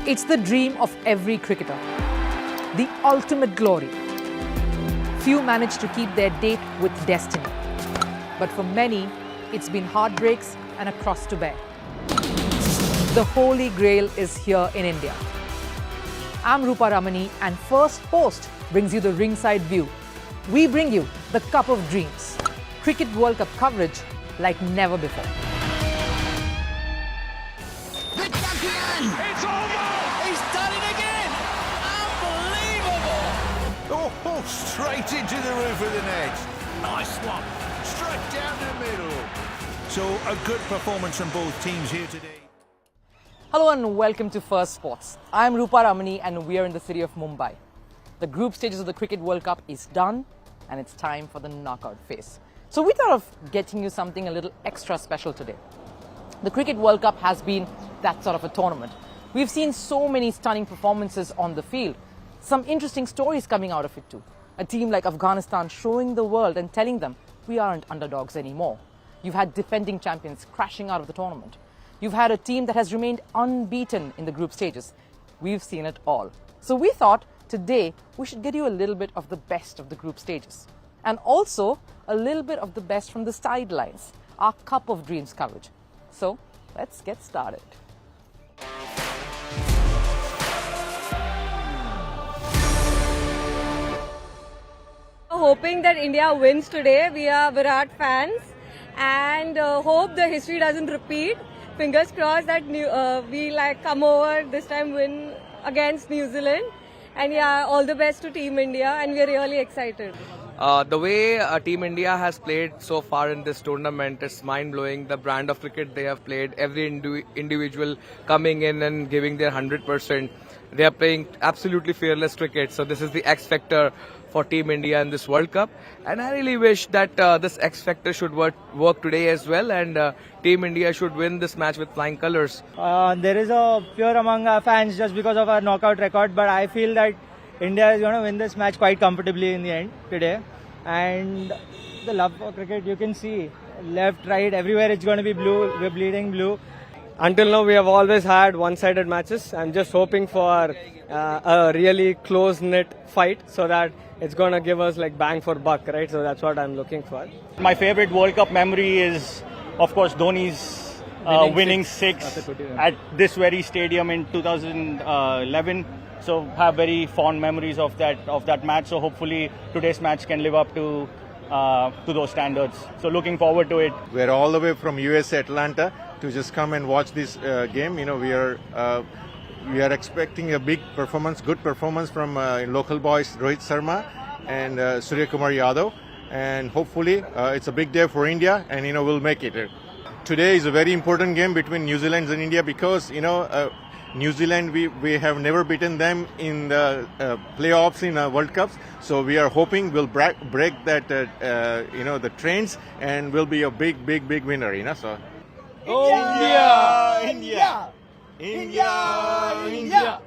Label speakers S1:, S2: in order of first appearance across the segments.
S1: It's the dream of every cricketer, the ultimate glory. Few manage to keep their date with destiny. But for many, it's been heartbreaks and a cross to bear. The Holy Grail is here in India. I'm Rupha Ramani, and Firstpost brings you the ringside view. We bring you the Cup of Dreams. Cricket World Cup coverage like never before.
S2: It's over! He's done it again! Unbelievable!
S3: Oh, straight into the roof of the net. Nice one. Straight down the middle. So a good performance from both teams here today.
S1: Hello and welcome to Firstpost. I'm Rupha Ramani and we are in the city of Mumbai. The group stages of the Cricket World Cup is done and it's time for the knockout phase. So we thought of getting you something a little extra special today. The Cricket World Cup has been that sort of a tournament. We've seen so many stunning performances on the field. Some interesting stories coming out of it too. A team like Afghanistan showing the world and telling them we aren't underdogs anymore. You've had defending champions crashing out of the tournament. You've had a team that has remained unbeaten in the group stages. We've seen it all. So we thought today we should get you a little bit of the best of the group stages. And also a little bit of the best from the sidelines, our Cup of Dreams coverage. So let's get started.
S4: Hoping that India wins today. We are Virat fans and hope the history doesn't repeat. Fingers crossed that we come over this time, win against New Zealand. And yeah, all the best to Team India and we're really excited.
S5: The way Team India has played so far in this tournament is mind-blowing. The brand of cricket they have played, every individual coming in and giving their 100%. They are playing absolutely fearless cricket. So this is the X factor for Team India in this World Cup. And I really wish that this X factor should work today as well. And Team India should win this match with flying colours.
S6: There is a fear among our fans just because of our knockout record. But I feel that India is going to win this match quite comfortably in the end today. And the love for cricket, you can see left, right, everywhere it's going to be blue. We're bleeding blue.
S7: Until now, we have always had one-sided matches. I'm just hoping for a really close-knit fight so that it's going to give us like bang for buck, right? So that's what I'm looking for.
S8: My favorite World Cup memory is, of course, Dhoni's winning six at this very stadium in 2011. So have very fond memories of that match. So hopefully today's match can live up to those standards. So looking forward to it.
S3: We're all the way from USA Atlanta to just come and watch this game. You know, we are expecting a big performance, good performance from local boys Rohit Sharma and Surya Kumar Yadav. And hopefully it's a big day for India and, we'll make it. Today is a very important game between New Zealand and India because, New Zealand, we have never beaten them in the playoffs in World Cups. So we are hoping we'll break that, the trends and we'll be a big winner, So
S6: India! India! India! India!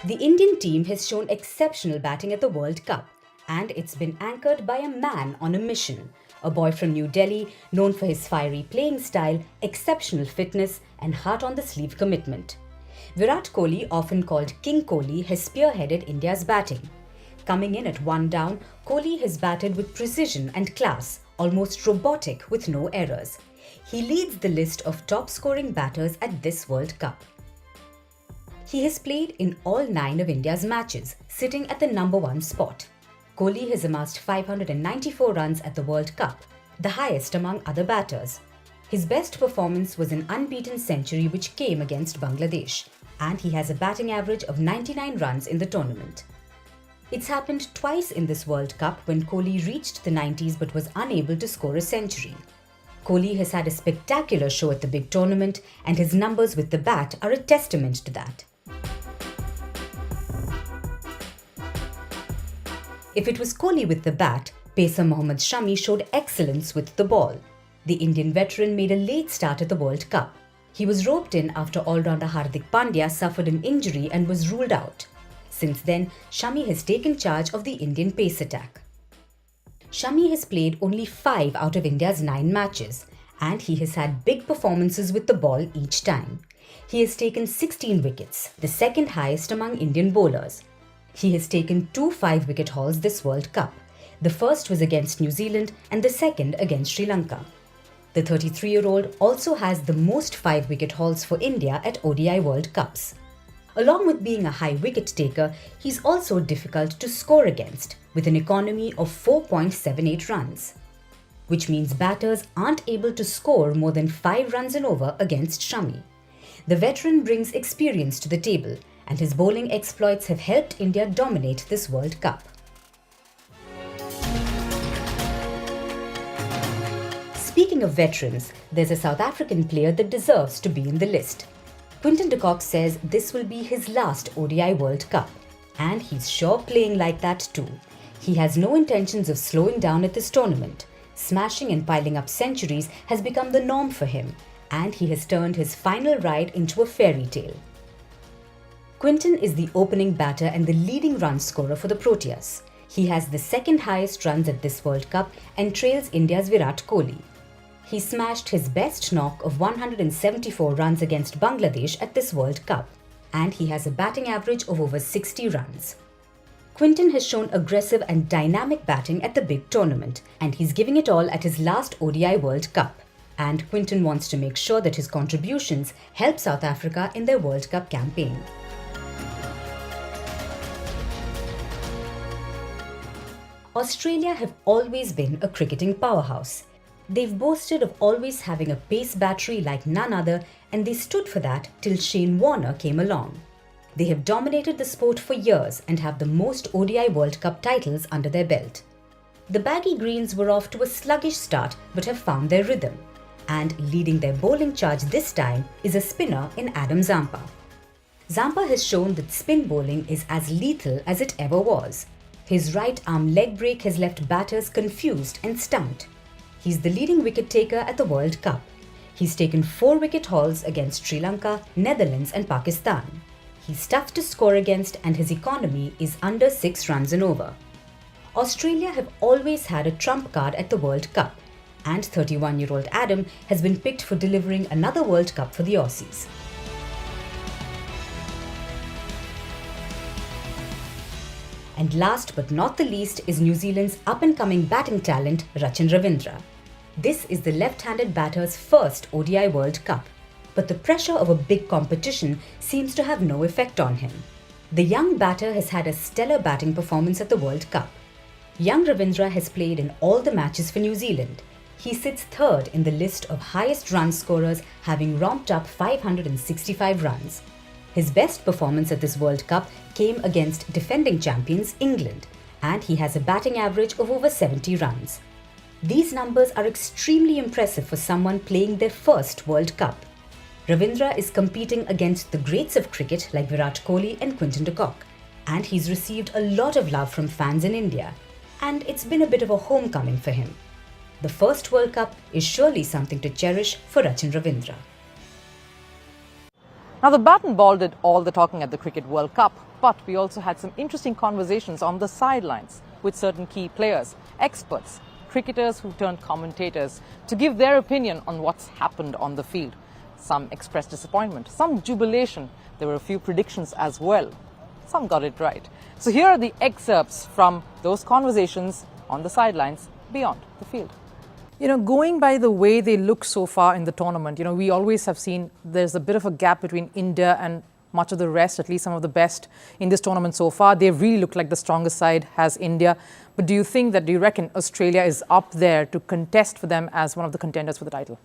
S9: The Indian team has shown exceptional batting at the World Cup, and it's been anchored by a man on a mission, a boy from New Delhi known for his fiery playing style, exceptional fitness and heart-on-the-sleeve commitment. Virat Kohli, often called King Kohli, has spearheaded India's batting. Coming in at one down, Kohli has batted with precision and class, almost robotic with no errors. He leads the list of top-scoring batters at this World Cup. He has played in all 9 of India's matches, sitting at the number 1 spot. Kohli has amassed 594 runs at the World Cup, the highest among other batters. His best performance was an unbeaten century which came against Bangladesh, and he has a batting average of 99 runs in the tournament. It's happened twice in this World Cup when Kohli reached the 90s but was unable to score a century. Kohli has had a spectacular show at the big tournament, and his numbers with the bat are a testament to that. If it was Kohli with the bat, pacer Mohammad Shami showed excellence with the ball. The Indian veteran made a late start at the World Cup. He was roped in after all-rounder Hardik Pandya suffered an injury and was ruled out. Since then, Shami has taken charge of the Indian pace attack. Shami has played only 5 out of India's 9 matches, and he has had big performances with the ball each time. He has taken 16 wickets, the second highest among Indian bowlers. He has taken 2 5-wicket hauls this World Cup. The first was against New Zealand and the second against Sri Lanka. The 33-year-old also has the most 5-wicket hauls for India at ODI World Cups. Along with being a high wicket taker, he's also difficult to score against, with an economy of 4.78 runs. Which means batters aren't able to score more than 5 runs and over against Shami. The veteran brings experience to the table, and his bowling exploits have helped India dominate this World Cup. Speaking of veterans, there's a South African player that deserves to be in the list. Quinton de Kock says this will be his last ODI World Cup, and he's sure playing like that too. He has no intentions of slowing down at this tournament. Smashing and piling up centuries has become the norm for him, and he has turned his final ride into a fairy tale. Quinton is the opening batter and the leading run scorer for the Proteas. He has the second highest runs at this World Cup and trails India's Virat Kohli. He smashed his best knock of 174 runs against Bangladesh at this World Cup, and he has a batting average of over 60 runs. Quinton has shown aggressive and dynamic batting at the big tournament, and he's giving it all at his last ODI World Cup. And Quinton wants to make sure that his contributions help South Africa in their World Cup campaign. Australia have always been a cricketing powerhouse. They've boasted of always having a pace battery like none other, and they stood for that till Shane Warne came along. They have dominated the sport for years and have the most ODI World Cup titles under their belt. The baggy greens were off to a sluggish start but have found their rhythm, and leading their bowling charge this time is a spinner in Adam Zampa. Zampa has shown that spin bowling is as lethal as it ever was. His right arm leg break has left batters confused and stumped. He's the leading wicket taker at the World Cup. He's taken 4 wicket hauls against Sri Lanka, Netherlands and Pakistan. He's tough to score against, and his economy is under 6 runs and over. Australia have always had a trump card at the World Cup, and 31-year-old Adam has been picked for delivering another World Cup for the Aussies. And last but not the least is New Zealand's up-and-coming batting talent Rachin Ravindra. This is the left-handed batter's first ODI World Cup, but the pressure of a big competition seems to have no effect on him. The young batter has had a stellar batting performance at the World Cup. Young Ravindra has played in all the matches for New Zealand. He sits third in the list of highest run scorers, having romped up 565 runs. His best performance at this World Cup came against defending champions England, and he has a batting average of over 70 runs. These numbers are extremely impressive for someone playing their first World Cup. Ravindra is competing against the greats of cricket like Virat Kohli and Quinton de Kock, and he's received a lot of love from fans in India, and it's been a bit of a homecoming for him. The first World Cup is surely something to cherish for Rachin Ravindra.
S1: Now, the bat and ball did all the talking at the Cricket World Cup, but we also had some interesting conversations on the sidelines with certain key players, experts, cricketers who turned commentators to give their opinion on what's happened on the field. Some expressed disappointment, some jubilation. There were a few predictions as well. Some got it right. So here are the excerpts from those conversations on the sidelines beyond the field. Going by the way they look so far in the tournament, we always have seen there's a bit of a gap between India and much of the rest, at least some of the best in this tournament so far. They really look like the strongest side has India. But do you reckon Australia is up there to contest for them as one of the contenders for the title?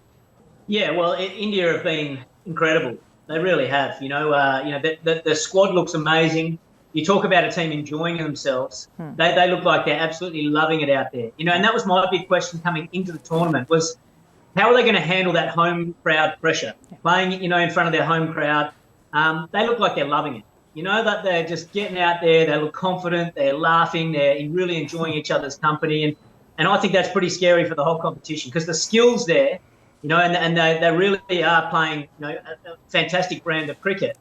S10: Yeah, well, India have been incredible. They really have. The squad looks amazing. You talk about a team enjoying themselves. They look like they're absolutely loving it out there. And that was my big question coming into the tournament was, how are they going to handle that home crowd pressure? Playing, in front of their home crowd. They look like they're loving it. That they're just getting out there. They look confident. They're laughing. They're really enjoying each other's company. And I think that's pretty scary for the whole competition because the skills there and they really are playing, a fantastic brand of cricket.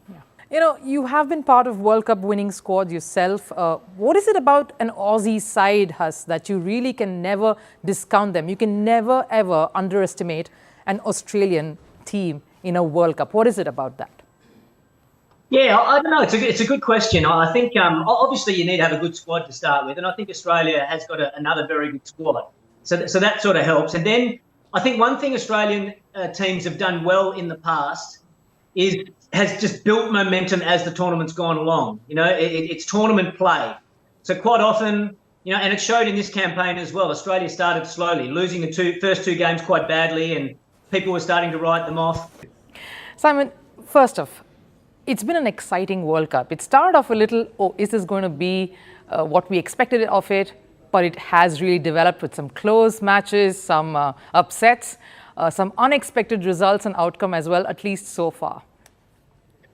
S1: You have been part of World Cup winning squads yourself. What is it about an Aussie side, Huss, that you really can never discount them? You can never, ever underestimate an Australian team in a World Cup. What is it about that?
S10: Yeah, I don't know. It's a good question. I think obviously you need to have a good squad to start with, and I think Australia has got another very good squad. So that sort of helps. And then I think one thing Australian teams have done well in the past has just built momentum as the tournament's gone along. It's tournament play. So quite often, and it showed in this campaign as well. Australia started slowly, losing the first two games quite badly, and people were starting to write them off.
S1: Simon, first off, it's been an exciting World Cup. It started off a little, is this going to be what we expected of it? But it has really developed with some close matches, some upsets, some unexpected results and outcome as well, at least so far.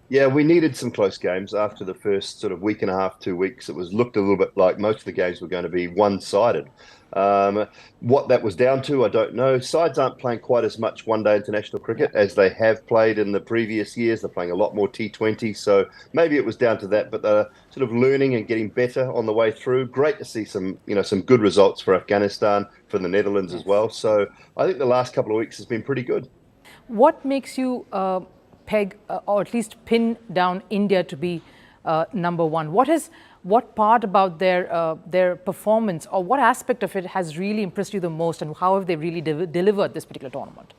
S11: Yeah, we needed some close games after the first sort of week and a half, 2 weeks. It looked a little bit like most of the games were going to be one-sided. What that was down to, I don't know. Sides aren't playing quite as much one-day international cricket as they have played in the previous years. They're playing a lot more T20, so maybe it was down to that. But they're sort of learning and getting better on the way through. Great to see some good results for Afghanistan, for the Netherlands as well. So I think the last couple of weeks has been pretty good.
S1: What makes you peg or at least pin down India to be number one? What part about their performance, or what aspect of it has really impressed you the most, and how have they really delivered this particular tournament?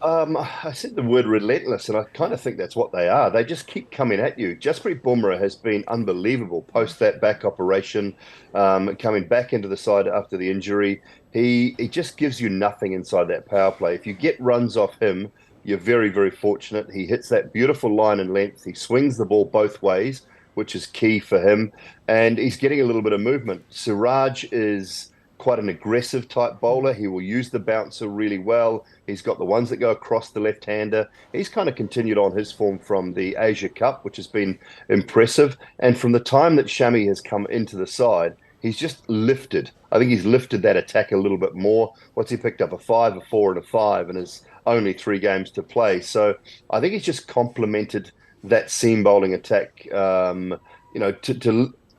S11: I said the word relentless, and I kind of think that's what they are. They just keep coming at you. Jasprit Bumrah has been unbelievable post that back operation, coming back into the side after the injury. He just gives you nothing inside that power play. If you get runs off him, you're very, very fortunate. He hits that beautiful line and length. He swings the ball both ways, which is key for him. And he's getting a little bit of movement. Siraj is quite an aggressive type bowler. He will use the bouncer really well. He's got the ones that go across the left-hander. He's kind of continued on his form from the Asia Cup, which has been impressive. And from the time that Shami has come into the side, he's just lifted. I think he's lifted that attack a little bit more. What's he picked up? A 5, a 4, and a 5, and is only 3 games to play. So I think he's just complemented that seam bowling attack, to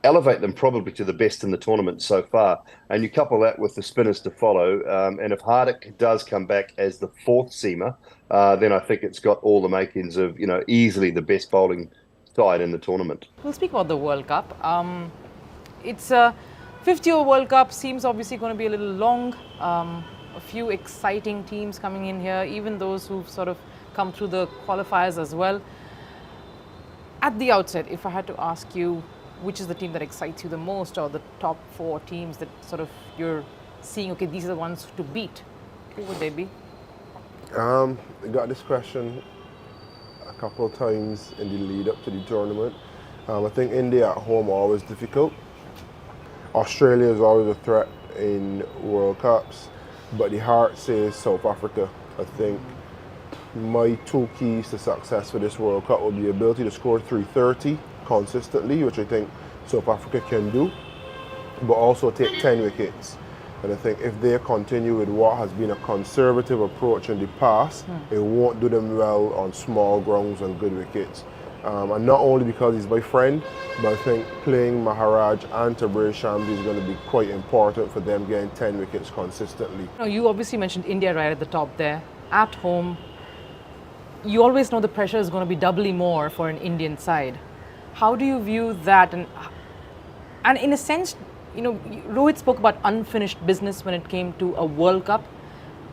S11: elevate them probably to the best in the tournament so far. And you couple that with the spinners to follow. And if Hardik does come back as the 4th seamer, then I think it's got all the makings of, easily the best bowling side in the tournament.
S1: We'll speak about the World Cup. It's a 50th World Cup, seems obviously going to be a little long. A few exciting teams coming in here, even those who've sort of come through the qualifiers as well. At the outset, if I had to ask you, which is the team that excites you the most, or the top 4 teams that sort of you're seeing, okay, these are the ones to beat, who would they be?
S12: I got this question a couple of times in the lead up to the tournament. I think India at home are always difficult. Australia is always a threat in World Cups. But the heart says South Africa. I think my 2 keys to success for this World Cup will be the ability to score 330 consistently, which I think South Africa can do, but also take 10 wickets. And I think if they continue with what has been a conservative approach in the past, it won't do them well on small grounds and good wickets. And not only because he's my friend, but I think playing Maharaj and Tabraiz Shamsi is going to be quite important for them getting 10 wickets consistently.
S1: You obviously mentioned India right at the top there. At home, you always know the pressure is going to be doubly more for an Indian side. How do you view that? And in a sense, Rohit spoke about unfinished business when it came to a World Cup.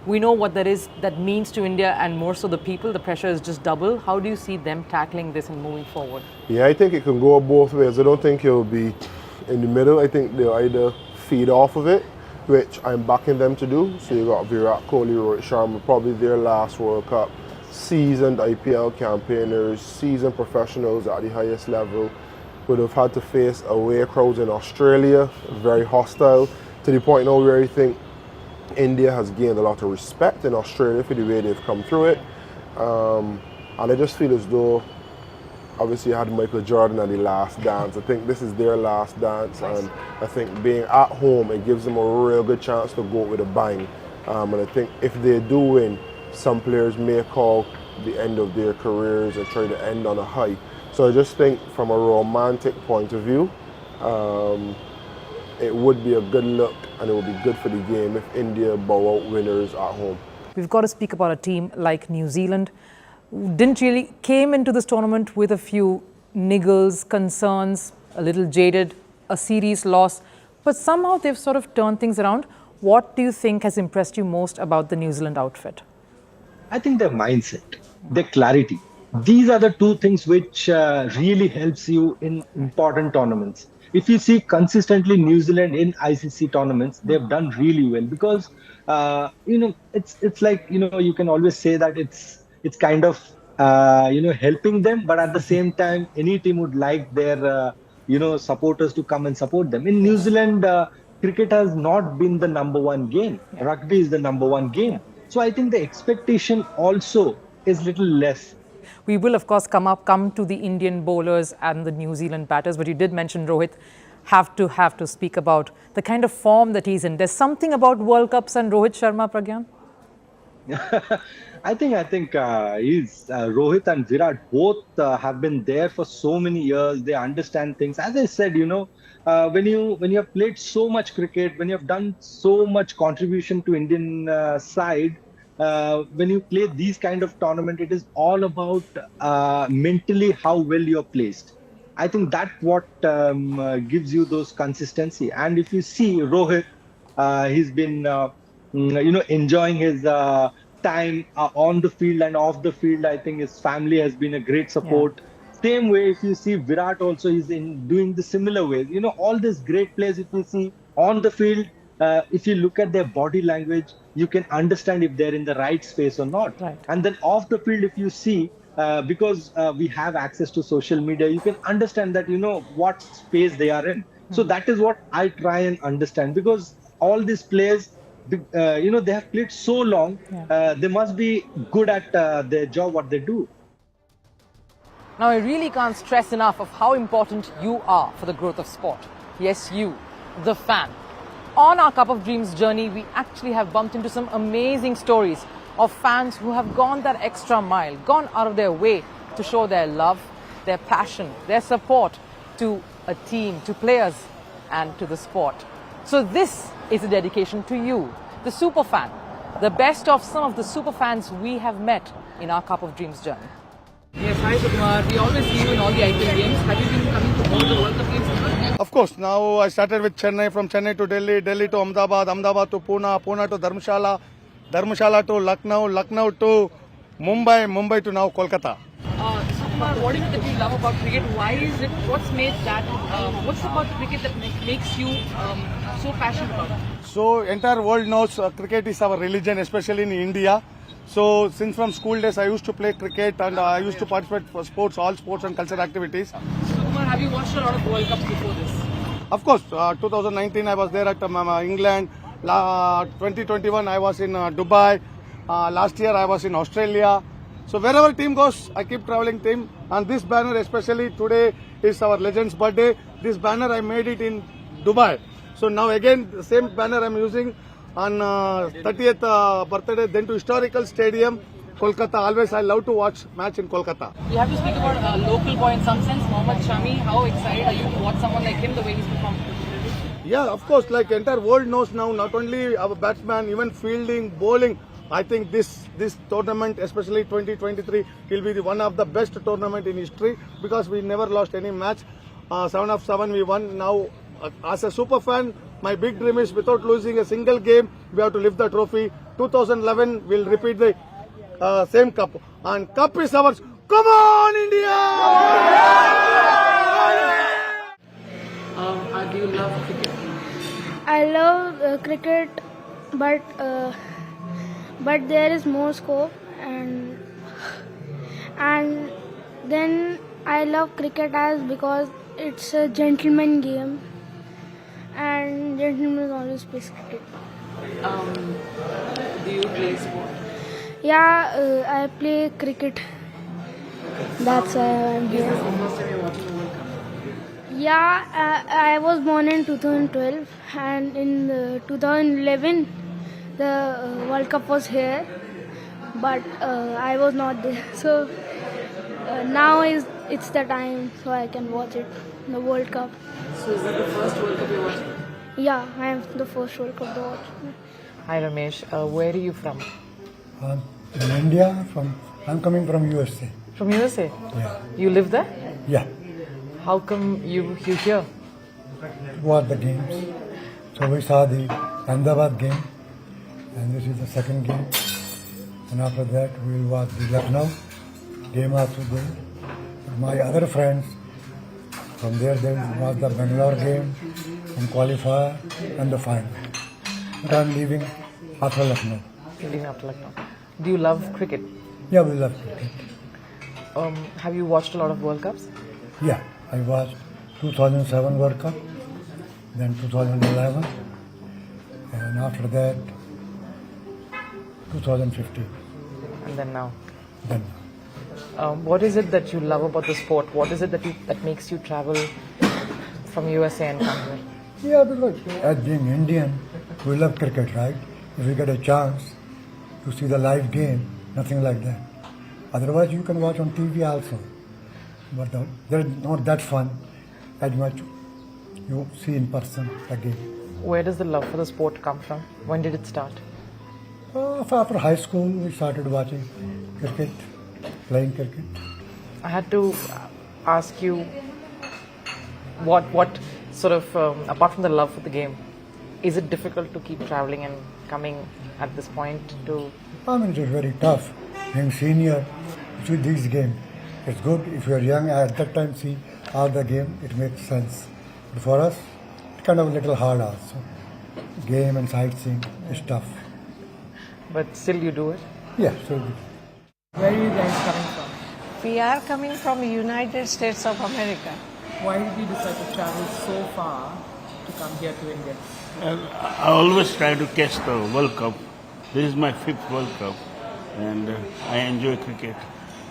S1: We know what that means to India, and more so the people. The pressure is just double. How do you see them tackling this and moving forward?
S12: Yeah, I think it can go both ways. I don't think it'll be in the middle. I think they'll either feed off of it, which I'm backing them to do. So you got Virat Kohli, Rohit, Sharma, probably their last World Cup. Seasoned IPL campaigners, seasoned professionals at the highest level, would have had to face away crowds in Australia, very hostile, to the point now where I think India has gained a lot of respect in Australia for the way they've come through it. And I just feel as though, obviously you had Michael Jordan at the last dance. I think this is their last dance, and I think being at home, it gives them a real good chance to go with a bang. And I think if they do win, some players may call the end of their careers and try to end on a high. So I just think from a romantic point of view, it would be a good look and it would be good for the game if India bow out winners at home.
S1: We've got to speak about a team like New Zealand, who came into this tournament with a few niggles, concerns, a little jaded, a series loss, but somehow they've sort of turned things around. What do you think has impressed you most about the New Zealand outfit?
S13: I think their mindset, their clarity. These are the two things which really helps you in important tournaments. If you see consistently New Zealand in ICC tournaments, they've done really well because it's like you can always say that it's kind of helping them, but at the same time, any team would like their supporters to come and support them. In New Zealand, cricket has not been the number one game. Rugby is the number one game. So I think the expectation also is little less.
S1: We will, of course, come to the Indian bowlers and the New Zealand batters, but you did mention Rohit. Have to speak about the kind of form that he's in. There's something about World Cups and Rohit Sharma, Pragyan?
S13: I think he's Rohit and Virat both have been there for so many years. They understand things. As I said, when you have played so much cricket, when you have done so much contribution to Indian side, when you play these kind of tournament, it is all about mentally how well you're placed. I think that's what gives you those consistency. And if you see Rohit, he's been enjoying his time on the field and off the field. I think his family has been a great support. Yeah. Same way, if you see Virat also, he's doing the similar ways. All these great players, if you see on the field, if you look at their body language, you can understand if they're in the right space or not.
S1: Right.
S13: And then off the field, if you see, because we have access to social media, you can understand that, what space they are in. So that is what I try and understand, because all these players, they have played so long, they must be good at their job, what they do.
S1: Now, I really can't stress enough of how important you are for the growth of sport. Yes, you, the fan. On our Cup of Dreams journey, we actually have bumped into some amazing stories of fans who have gone that extra mile, gone out of their way to show their love, their passion, their support to a team, to players and to the sport. So this is a dedication to you, the super fan, the best of some of the super fans we have met in our Cup of Dreams journey. Yes, hi Sukumar. We always see you in all the IPL games. Have you been coming to all the World Cup games?
S14: Of course. Now I started with Chennai, from Chennai to Delhi, Delhi to Ahmedabad, Ahmedabad to Pune, Pune to Dharamshala, Dharamshala to Lucknow, Lucknow to Mumbai, Mumbai to now Kolkata.
S1: Sukumar, what is it that you love about cricket? Why is it? What's made that? What's about cricket that makes you so passionate about it?
S14: So entire world knows cricket is our religion, especially in India. So since from school days I used to play cricket and I used to participate for sports, all sports and cultural activities.
S1: Sukumar, have you watched a lot of World Cups before this?
S14: Of course, 2019 I was there at England. 2021 I was in Dubai. Last year I was in Australia. So wherever team goes, I keep traveling team. And this banner, especially today, is our legend's birthday. This banner I made it in Dubai. So now again the same banner I'm using on 30th birthday, then to historical stadium, Kolkata. Always I love to watch match in Kolkata.
S1: You have to speak about a local boy in some sense, Mohammad Shami. How excited are you to watch someone like him, the way he's performed?
S14: Yeah, of course, like entire world knows now, not only our batsman, even fielding, bowling. I think this tournament, especially 2023, will be one of the best tournament in history because we never lost any match. 7 of 7 we won. Now, as a super fan, my big dream is without losing a single game, we have to lift the trophy. 2011, we'll repeat the same cup. And cup is ours. Come on, India!
S1: Do you love cricket?
S15: I love cricket, but there is more scope, and then I love cricket as because it's a gentleman game, and gentlemen always play cricket.
S1: Do you play sport?
S15: Yeah, I play cricket. That's why I'm here.
S1: Is this the first time you're watching the World Cup?
S15: Yeah, I was born in 2012, and in 2011 the World Cup was here. but I was not there. So now it's the time so I can watch it, the World Cup.
S1: So is that the first World Cup you're watching?
S15: Yeah, I am the first World Cup to watch.
S1: Hi Ramesh, where are you from?
S16: In India, I'm coming from USA.
S1: From USA?
S16: Yeah.
S1: You live there?
S16: Yeah.
S1: How come you here?
S16: Watch the games. So we saw the Ahmedabad game, and this is the second game. And after that, we will watch the Lucknow game also there. My other friends from there, they will watch the Bangalore game and qualifier and the final. But I'm leaving after Lucknow.
S1: Leaving after Lucknow. Do you love cricket?
S16: Yeah, we love cricket.
S1: Have you watched a lot of World Cups?
S16: Yeah, I watched 2007 World Cup, then 2011, and after that 2015.
S1: And then now?
S16: Then.
S1: What is it that you love about the sport? What is it that makes you travel from USA and come here?
S16: Yeah, because as being Indian, we love cricket, right? If we get a chance to see the live game, nothing like that. Otherwise, you can watch on TV also. But they're not that fun as much you see in person the game.
S1: Where does the love for the sport come from? When did it start?
S16: After high school, we started watching cricket, playing cricket.
S1: I had to ask you what sort of, apart from the love for the game, is it difficult to keep traveling and coming at this point to...
S16: I mean, it is very tough. Being senior, see these games. It's good if you're young at that time, see all the game, it makes sense. But for us, it's kind of a little hard also. Game and sightseeing is tough.
S1: But still you do it?
S16: Yeah, still good.
S1: Where are you guys coming from?
S17: We are coming from United States of America.
S1: Why did you decide to travel so far to come here to India?
S18: I always try to catch the World Cup. This is my 5th World Cup and I enjoy cricket.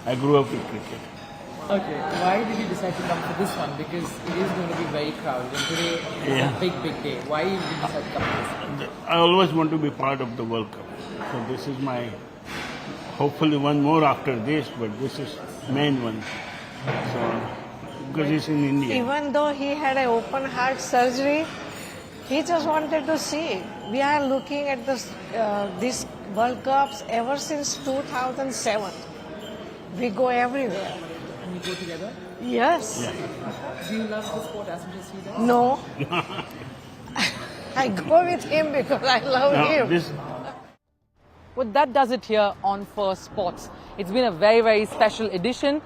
S18: I grew up with cricket.
S1: Okay, why did you decide to come for this one? Because it is going to be very crowded and today is a big day. Why did you decide to come for this?
S18: I always want to be part of the World Cup. So this is my, hopefully one more after this, but this is main one. So, because it's in India.
S17: Even though he had an open heart surgery, he just wanted to see. We are looking at this, these World Cups ever since 2007. We go everywhere.
S1: And you go together?
S17: Yes.
S1: Yeah. Do you love the sport as much as he does?
S17: No. I go with him because I love him.
S1: Well, that does it here on Firstpost. It's been a very special edition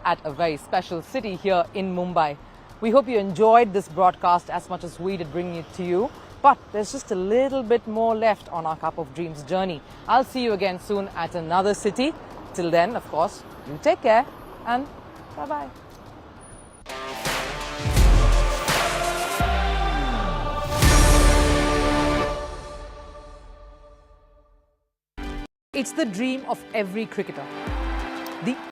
S1: at a very special city here in Mumbai. We hope you enjoyed this broadcast as much as we did bringing it to you. But there's just a little bit more left on our Cup of Dreams journey. I'll see you again soon at another city. Till then, of course, you take care and bye-bye. It's the dream of every cricketer. The